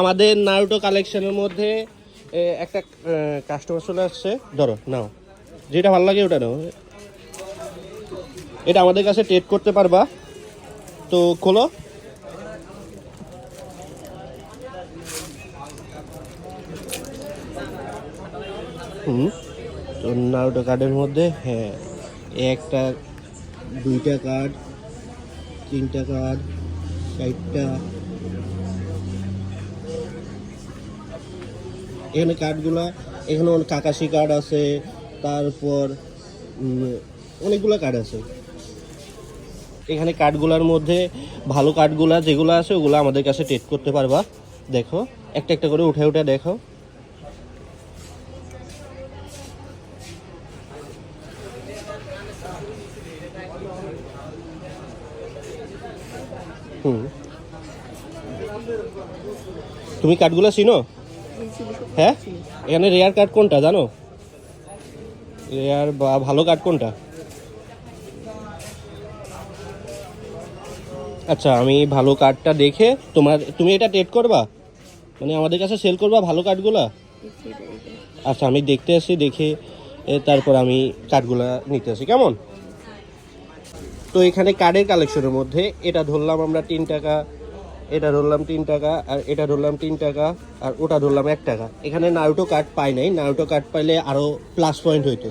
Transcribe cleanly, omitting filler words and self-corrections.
আমাদের নারুটো কালেকশনের মধ্যে একটা কাস্টমার চলে আসছে। ধরো নাও, যেটা ভালো লাগে ওটা নাও। এটা আমাদের কাছে ট্রেড করতে পারবা, তো খোলো। তো নারুটো কার্ডের মধ্যে হ্যাঁ, একটা, দুইটা কার্ড, তিনটা কার্ড, চারটা, এখানে কার্ডগুলা, এখানে কাকাশি কার্ড আছে, তারপর অনেকগুলো কার্ড আছে। এখানে কার্ডগুলোর মধ্যে ভালো কার্ডগুলা যেগুলো আছে ওগুলো আমাদের কাছে ট্রেড করতে পারবা। দেখো একটা একটা করে উঠে উঠে দেখো। তুমি কার্ডগুলো চিনো? হ্যাঁ, এখানে রেয়ার কার্ড কোনটা জানো? রেয়ার বা ভালো কার্ড কোনটা? আচ্ছা, আমি ভালো কার্ডটা দেখে তুমি এটা ট্রেড করবা, মানে আমাদের কাছে সেল করবা ভালো কার্ডগুলা? আচ্ছা, আমি দেখতে আসি, দেখে তারপর আমি কার্ডগুলা নিতে আসি, কেমন? তো এখানে কার্ডের কালেকশনের মধ্যে এটা ধরলাম আমরা 3 টাকা, এটা ধরলাম 3 টাকা, আর এটা ধরলাম 3 টাকা, আর ওটা ধরলাম 1 টাকা। এখানে নারুটো কার্ড পাই নাই, নারুটো কার্ড পাইলে আরও প্লাস পয়েন্ট হইতো।